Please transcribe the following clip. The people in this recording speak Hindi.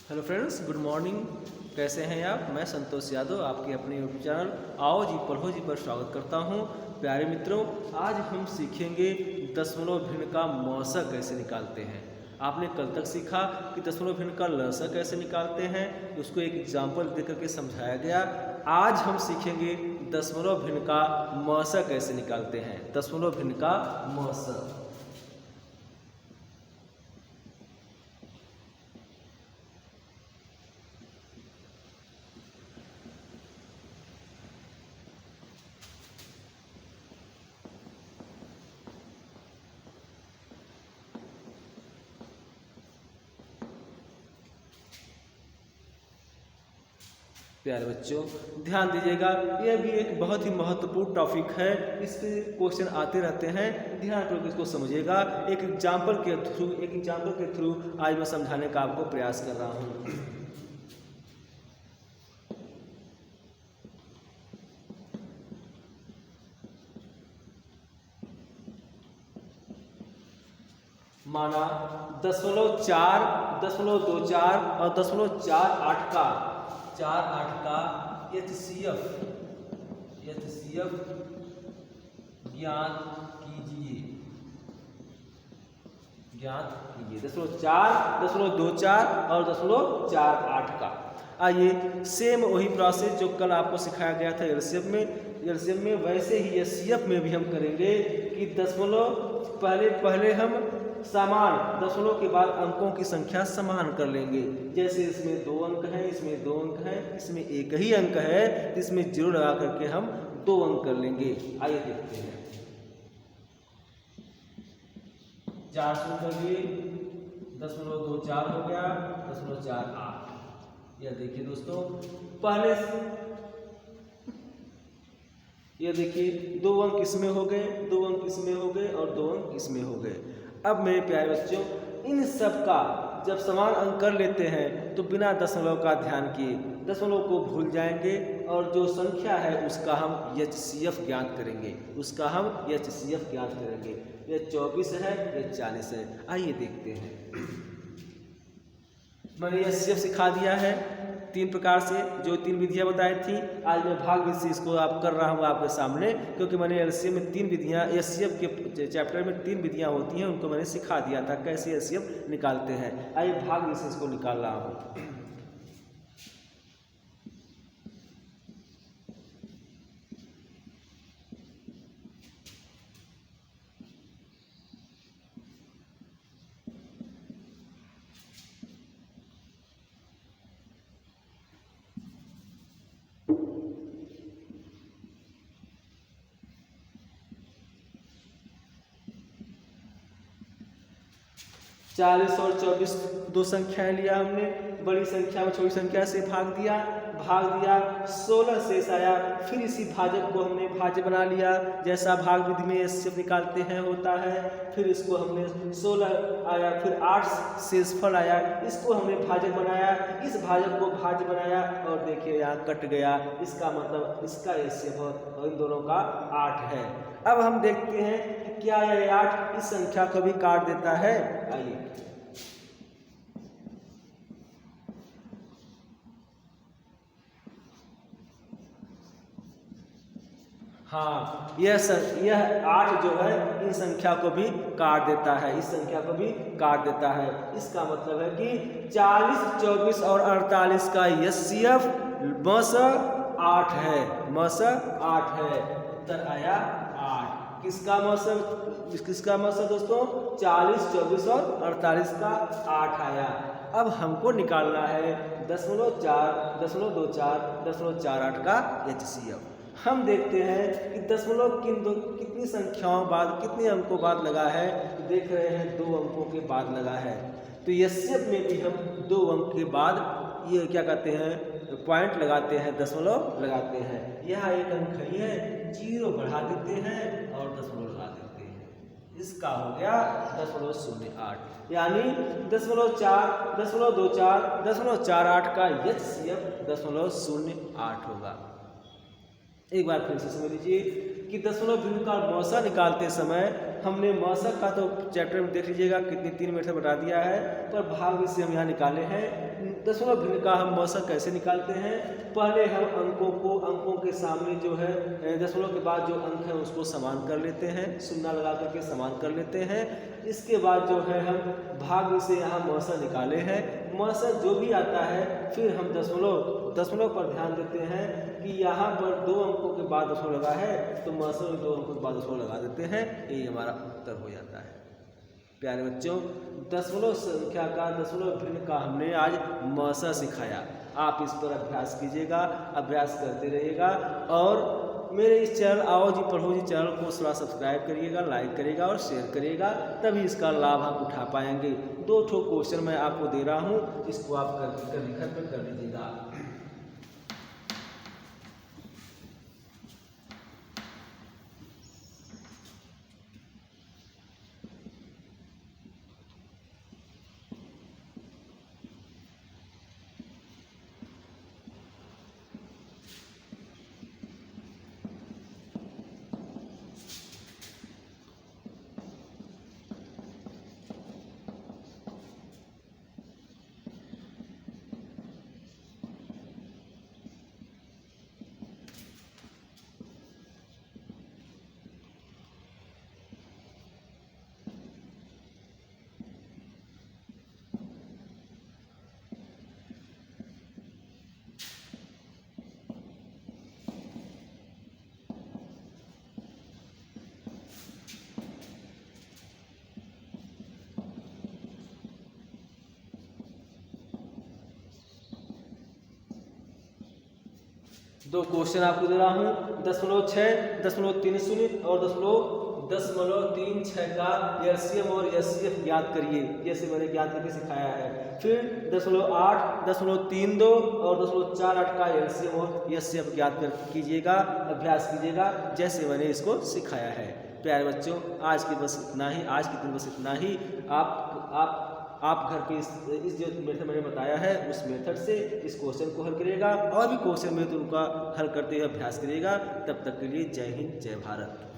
Hello friends, good morning. कैसे हैं आप? मैं संतोष यादव आपके अपने यूट्यूब चैनल आओ जी पढ़ो जी पर स्वागत करता हूं। प्यारे मित्रों, आज हम सीखेंगे दशमलव भिन्न का मौसा कैसे निकालते हैं। आपने कल तक सीखा कि दशमलव भिन्न का लसा कैसे निकालते हैं, उसको एक एग्जाम्पल दे करके समझाया गया। आज हम सीखेंगे दशमलव भिन्न का मौसा कैसे निकालते हैं। दशमलव भिन्न का मौसा। प्यारे बच्चों, ध्यान दीजिएगा, यह भी एक बहुत ही महत्वपूर्ण टॉपिक है। इस पे क्वेश्चन आते रहते हैं। ध्यानपूर्वक इसको समझिएगा। एक एग्जाम्पल के थ्रू आज मैं समझाने का आपको प्रयास कर रहा हूँ। माना 0.4, 0.24 और 0.48 का 4/8 का HCF ज्ञात कीजिए। 0.4, 0.24 और 0.48 का। आइए, सेम वही प्रोसेस जो कल आपको सिखाया गया था एलसीएम में वैसे ही एचसीएफ में भी हम करेंगे कि दशमलव पहले हम समान दशमलव के बाद अंकों की संख्या समान कर लेंगे। जैसे इसमें 2 अंक हैं, इसमें 2 अंक हैं, इसमें एक ही अंक है, इसमें 0 लगा करके हम 2 अंक कर लेंगे। आइए देखते हैं। 4 शून्य करके 0.24 हो गया, 0.48। यह देखिए दोस्तों, पहले ये देखिए 2 अंक इसमें हो गए, 2 अंक इसमें हो गए और 2 अंक इसमें हो गए। अब मेरे प्यारे बच्चों, इन सब का जब समान अंक कर लेते हैं तो बिना दशमलव का ध्यान किए दशमलव को भूल जाएंगे और जो संख्या है उसका हम एचसीएफ ज्ञात करेंगे। यह 24 है, यह 40 है। आइए देखते हैं। मैंने एचसीएफ सिखा दिया है 3 प्रकार से, जो 3 विधियां बताई थी। आज मैं भाग विधि से इसको कर रहा हूँ आपके सामने, क्योंकि मैंने एलसीएम में 3 विधियां, एचसीएफ के चैप्टर में 3 विधियां होती हैं, उनको मैंने सिखा दिया था कैसे एचसीएफ निकालते हैं। आइए भाग विधि से इसको निकाल रहा हूँ। 40 और 24 दो संख्याएं लिया हमने, बड़ी संख्या में छोटी संख्या से भाग दिया। 16 शेष आया। फिर इसी भाजक को हमने भाज्य बना लिया, जैसा भाग विधि में एचसीएफ निकालते हैं होता है। फिर इसको हमने 16 आया, फिर 8 शेषफल आया, इसको हमने भाजक बनाया, इस भाजक को भाज्य बनाया और देखिए यहाँ कट गया। इसका मतलब इसका एचसीएफ और इन दोनों का 8 है। अब हम देखते हैं कि क्या यह 8 इस संख्या को भी काट देता है। आइए, हाँ, यह 8 जो है इन संख्या को भी काट देता है, इस संख्या को भी काट देता है। इसका मतलब है कि 40, 24 और 48 का एचसीएफ मौसा 8 है। उत्तर आया 8। किसका मौसा दोस्तों? 40, 24 और 48 का 8 आया। अब हमको निकालना है 0.4, 0.24, 0.48 का एचसीएफ। हम देखते हैं कि दशमलव कितनी संख्याओं बाद, कितने अंकों बाद लगा है। तो देख रहे हैं 2 अंकों के बाद लगा है। तो एचसीएफ में भी हम 2 अंक के बाद ये क्या कहते हैं, पॉइंट लगाते हैं, दशमलव लगाते हैं। यहाँ एक अंक है, 0 बढ़ा देते हैं और दशमलव लगा देते हैं। इसका हो गया 0.08, यानी 0.4, 0.24, 0.48 का एचसीएफ 0.08 होगा। एक बार फिर से समझ लीजिए कि दशमलव भिन्न का मौसा निकालते समय हमने मौसा का तो चैप्टर में देख लीजिएगा कितनी 3 मिनट से बता दिया है, पर भाग से हम यहाँ निकाले हैं दशमलव भिन्न का हम मौसक कैसे निकालते हैं? पहले हम अंकों के सामने जो है दशमलव के बाद जो अंक है उसको समान कर लेते हैं, शून्य लगा करके समान कर लेते हैं। इसके बाद जो है हम भाग से यहाँ मौसक निकाले हैं, मौसक जो भी आता है फिर हम दशमलव पर ध्यान देते हैं कि यहाँ पर 2 अंकों के बाद दशमलव लगा है तो मौसक में 2 अंकों के बाद दशमलव लगा देते हैं, यही हमारा उत्तर हो जाता है। प्यारे बच्चों, दशमलव संख्या का दशमलव भिन्न का हमने आज मौसक सिखाया। आप इस पर अभ्यास कीजिएगा, अभ्यास करते रहिएगा और मेरे इस चैनल आओ जी पढ़ो जी चैनल को थोड़ा सब्सक्राइब करिएगा, लाइक करिएगा और शेयर करिएगा, तभी इसका लाभ आप उठा पाएंगे। 2 क्वेश्चन मैं आपको दे रहा हूँ, इसको आप कर लिखत में कर लीजिएगा। दो क्वेश्चन आपको दे रहा हूँ, 0.6, 0.30 और 0.36 का एलसीएम और एचसीएफ ज्ञात करिए। जैसे मैंने ज्ञात करके सिखाया है। फिर 0.8, 0.32 और 0.48 का एलसीएम और एचसीएफ ज्ञात कीजिएगा, अभ्यास कीजिएगा जैसे मैंने इसको सिखाया है। प्यारे बच्चों, आज की दिन बस इतना ही। आप घर पे इस जो मेथड मैंने बताया है उस मेथड से इस क्वेश्चन को हल करिएगा और भी क्वेश्चन में तो उनका हल करते हुए अभ्यास करिएगा। तब तक के लिए जय हिंद, जय भारत।